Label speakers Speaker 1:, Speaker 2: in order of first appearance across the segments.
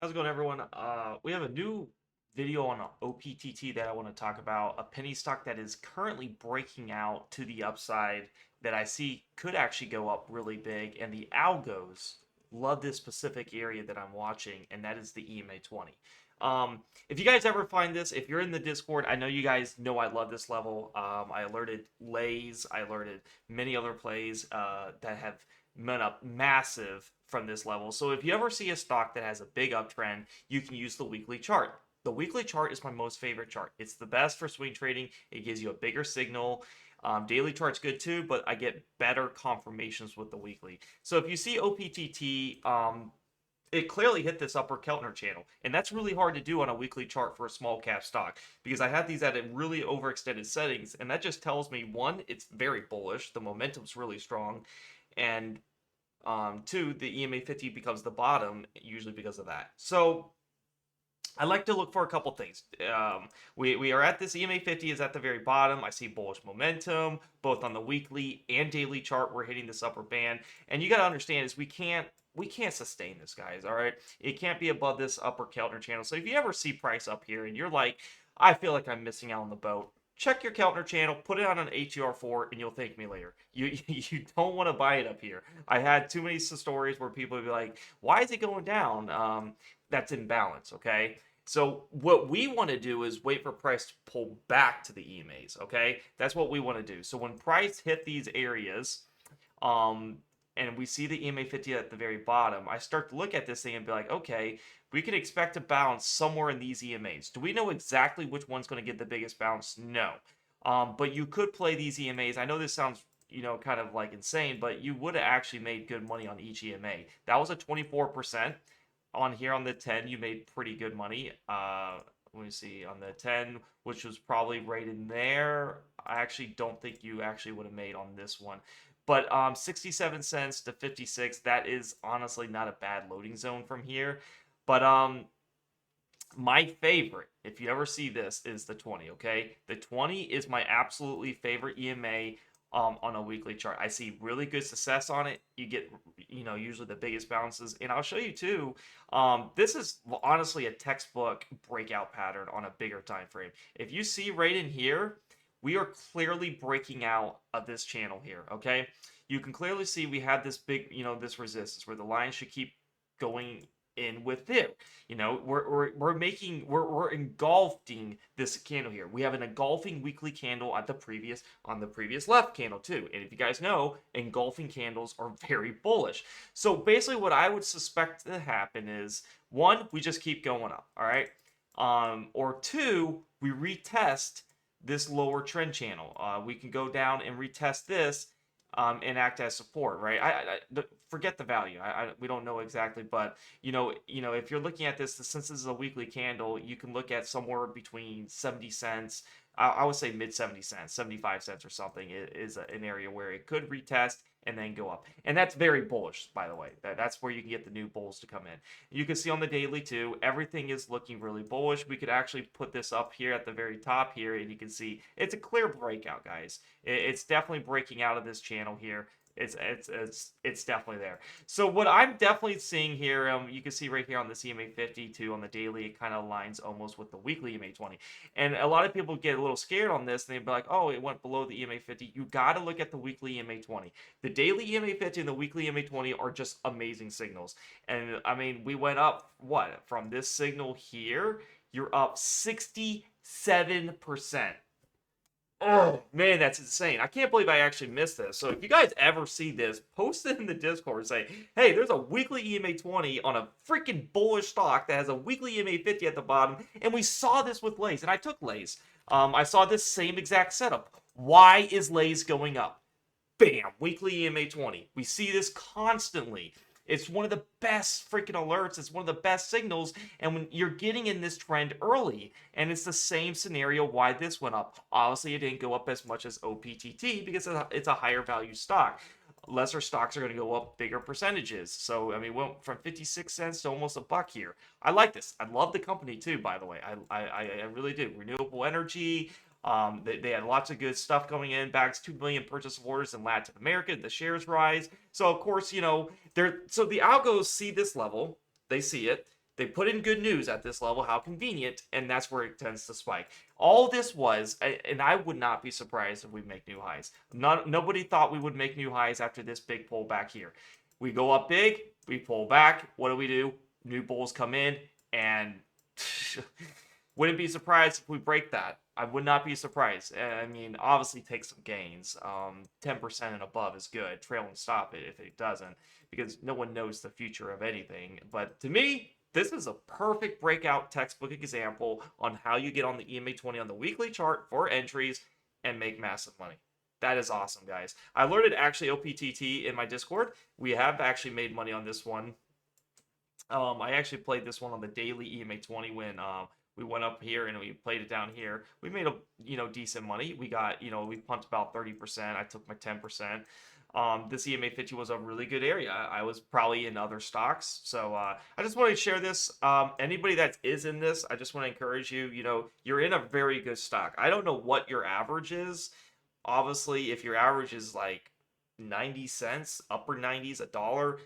Speaker 1: How's it going, everyone? We have a new video on OPTT that I want to talk about. A penny stock that is currently breaking out to the upside that I see could actually go up really big. And the algos love this specific area that I'm watching, and that is the EMA 20. If you guys ever find this, if you're in the Discord, I know you guys know I love this level. I alerted Lays, I alerted many other plays that have went up massive from this level. So if you ever see a stock that has a big uptrend, you can use the weekly chart. The weekly chart is my most favorite chart. It's the best for swing trading. It gives you a bigger signal. Daily chart's good too, but I get better confirmations with the weekly. So if you see OPTT, it clearly hit this upper Keltner channel, and that's really hard to do on a weekly chart for a small cap stock because I have these at a really overextended settings, and that just tells me one, it's very bullish, the momentum's really strong, and two, the EMA 50 becomes the bottom usually because of that. So I like to look for a couple things. We are at this EMA 50 is at the very bottom. I see bullish momentum both on the weekly and daily chart. We're hitting this upper band, and you got to understand is we can't sustain this, guys. All right, it can't be above this upper Keltner channel. So if you ever see price up here and you're like, I feel like I'm missing out on the boat, check your Keltner channel, put it on an ATR4, and you'll thank me later. You don't want to buy it up here. I had too many stories where people would be like, why is it going down? That's imbalance, okay? So what we want to do is wait for price to pull back to the EMAs, okay? That's what we want to do. So when price hit these areas, um, and we see the EMA 50 at the very bottom, I start to look at this thing and be like, okay, we can expect to bounce somewhere in these EMAs. Do we know exactly which one's going to get the biggest bounce? No. But you could play these EMAs. I know this sounds, kind of like insane, but you would have actually made good money on each EMA. That was a 24% on here on the 10. You made pretty good money. Let me see on the 10, which was probably right in there. I actually don't think you actually would have made on this one. But 67 cents to 56, that is honestly not a bad loading zone from here. But my favorite, if you ever see this, is the 20, okay? The 20 is my absolutely favorite EMA on a weekly chart. I see really good success on it. You get, usually the biggest bounces. And I'll show you too, this is honestly a textbook breakout pattern on a bigger time frame. If you see right in here, we are clearly breaking out of this channel here, okay? You can clearly see we have this big, this resistance where the line should keep going in with it. We're engulfing this candle here. We have an engulfing weekly candle at the previous on the previous left candle too. And if you guys know, engulfing candles are very bullish. So basically what I would suspect to happen is one, we just keep going up, all right? Or two, we retest this lower trend channel. We can go down and retest this and act as support, right? Forget the value. We don't know exactly, but if you're looking at this, since this is a weekly candle, you can look at somewhere between 70 cents. I would say mid 70 cents, 75 cents or something is an area where it could retest and then go up. And that's very bullish, by the way. That's where you can get the new bulls to come in. You can see on the daily too, everything is looking really bullish. We could actually put this up here at the very top here, and you can see it's a clear breakout, guys. It's definitely breaking out of this channel here. It's definitely there. So what I'm definitely seeing here, you can see right here on the CMA 52 on the daily, it kind of aligns almost with the weekly EMA 20. And a lot of people get a little scared on this, and they'd be like, oh, it went below the EMA 50. You got to look at the weekly EMA 20. The daily EMA 50 and the weekly EMA 20 are just amazing signals. And I mean, we went up what from this signal here? You're up 67%. Oh man, that's insane. I can't believe I actually missed this. So if you guys ever see this, post it in the Discord and say, hey, there's a weekly EMA 20 on a freaking bullish stock that has a weekly EMA 50 at the bottom. And we saw this with Lays, and I took Lays. I saw this same exact setup. Why is Lays going up? Bam, weekly EMA 20. We see this constantly. It's one of the best freaking alerts. It's one of the best signals. And when you're getting in this trend early, and it's the same scenario why this went up. Obviously, it didn't go up as much as OPTT because it's a higher value stock. Lesser stocks are going to go up bigger percentages. So, I mean, went from 56 cents to almost a buck here. I like this. I love the company too, by the way. I really do. Renewable energy. They had lots of good stuff coming in. Bags 2 million purchase orders in Latin America. The shares rise. So of course, the algos see this level. They see it. They put in good news at this level, how convenient, and that's where it tends to spike. All this was, and I would not be surprised if we make new highs. Nobody thought we would make new highs after this big pullback here. We go up big, we pull back. What do? New bulls come in, and wouldn't be surprised if we break that. I would not be surprised. I mean, obviously take some gains. 10% and above is good. Trail and stop it if it doesn't, because no one knows the future of anything. But to me, this is a perfect breakout textbook example on how you get on the EMA 20 on the weekly chart for entries and make massive money. That is awesome, guys. I learned it actually OPTT in my Discord. We have actually made money on this one. I actually played this one on the daily EMA 20 when we went up here and we played it down here. We made a decent money. We got we pumped about 30%. I took my 10%. This EMA 50 was a really good area. I was probably in other stocks, so I just want to share this. Anybody that is in this, I just want to encourage you. You're in a very good stock. I don't know what your average is. Obviously, if your average is like 90 cents, upper 90s, a dollar,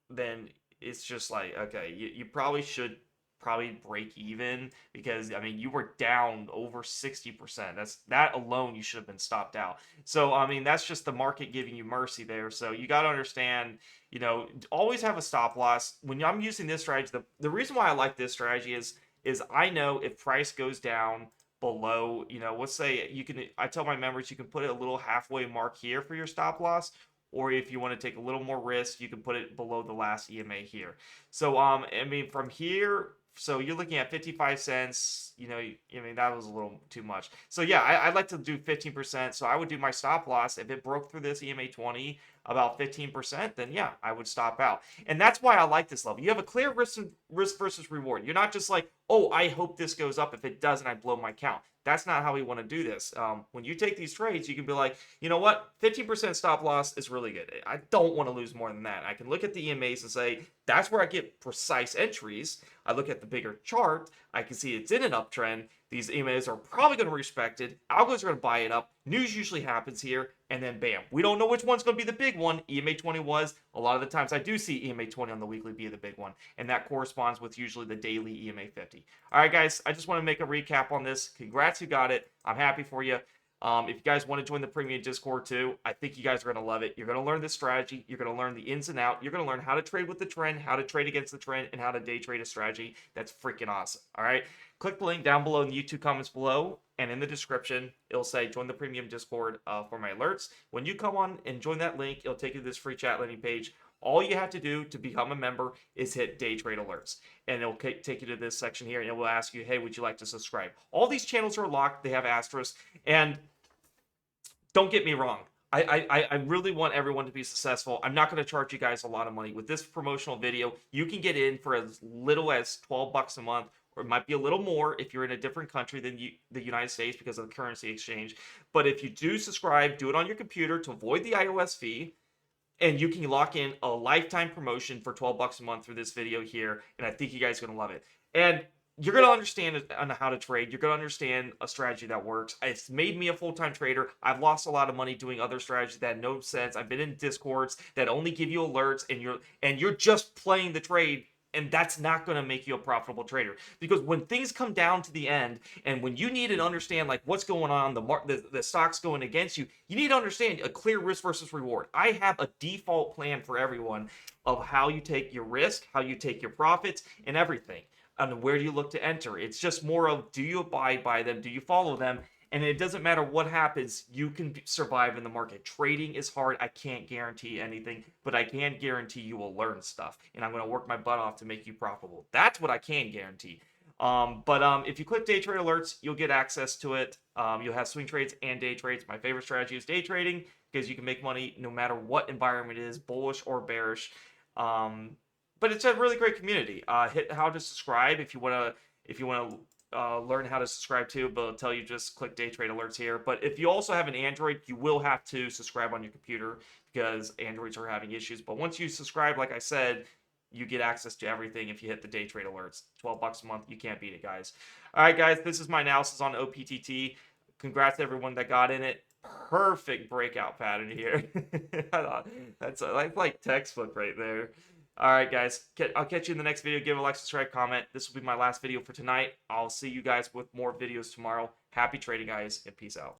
Speaker 1: then it's just like, okay, you probably should break even, because I mean you were down over 60%. That alone you should have been stopped out. So I mean that's just the market giving you mercy there. So you got to understand, always have a stop loss. When I'm using this strategy, the reason why I like this strategy is I know if price goes down below, let's say I tell my members you can put a little halfway mark here for your stop loss, or if you want to take a little more risk, you can put it below the last EMA here. So I mean from here, so you're looking at 55 cents, I mean, that was a little too much. So yeah, I'd like to do 15%. So I would do my stop loss. If it broke through this EMA 20 about 15%, then yeah, I would stop out. And that's why I like this level. You have a clear risk versus reward. You're not just like, oh, I hope this goes up. If it doesn't, I blow my count. That's not how we want to do this. When you take these trades, you can be like, you know what? 15% stop loss is really good. I don't want to lose more than that. I can look at the EMAs and say, that's where I get precise entries. I look at the bigger chart. I can see it's in an uptrend. These EMAs are probably going to respect it. Algos are going to buy it up. News usually happens here. And then bam. We don't know which one's going to be the big one. EMA 20 was. A lot of the times I do see EMA 20 on the weekly be the big one. And that corresponds with usually the daily EMA 50. All right, guys. I just want to make a recap on this. Congrats, you got it. I'm happy for you. If you guys want to join the premium Discord too, I think you guys are going to love it. You're going to learn this strategy. You're going to learn the ins and out. You're going to learn how to trade with the trend, how to trade against the trend, and how to day trade a strategy. That's freaking awesome. All right. Click the link down below in the YouTube comments below and in the description. It'll say join the premium Discord for my alerts. When you come on and join that link, it'll take you to this free chat landing page. All you have to do to become a member is hit day trade alerts, and it'll take you to this section here, and it will ask you, hey, would you like to subscribe? All these channels are locked. They have asterisks, and don't get me wrong. I really want everyone to be successful. I'm not going to charge you guys a lot of money. With this promotional video, you can get in for as little as $12 a month, or it might be a little more if you're in a different country than the United States because of the currency exchange. But if you do subscribe, do it on your computer to avoid the iOS fee. And you can lock in a lifetime promotion for $12 a month through this video here. And I think you guys are going to love it. And you're going to understand on how to trade. You're going to understand a strategy that works. It's made me a full-time trader. I've lost a lot of money doing other strategies that had no sense. I've been in Discords that only give you alerts, and you're just playing the trade. And that's not going to make you a profitable trader, because when things come down to the end, and when you need to understand like what's going on, the stock's going against you, you need to understand a clear risk versus reward. I have a default plan for everyone of how you take your risk, how you take your profits, and everything. And where do you look to enter? It's just more of, do you abide by them? Do you follow them? And it doesn't matter what happens, you can survive in the market. Trading is hard. I can't guarantee anything, but I can guarantee you will learn stuff. And I'm going to work my butt off to make you profitable. That's what I can guarantee. If you click day trade alerts, you'll get access to it. You'll have swing trades and day trades. My favorite strategy is day trading, because you can make money no matter what environment it is, bullish or bearish. But it's a really great community. Hit how to subscribe if you want to learn how to subscribe to, but it'll tell you just click day trade alerts here. But if you also have an Android, you will have to subscribe on your computer, because Androids are having issues. But once you subscribe, like I said, you get access to everything if you hit the day trade alerts. $12 a month, you can't beat it, guys. All right, guys, this is my analysis on OPTT. Congrats to everyone that got in it. Perfect breakout pattern here. That's like textbook right there. All right, guys. I'll catch you in the next video. Give a like, subscribe, comment. This will be my last video for tonight. I'll see you guys with more videos tomorrow. Happy trading, guys, and peace out.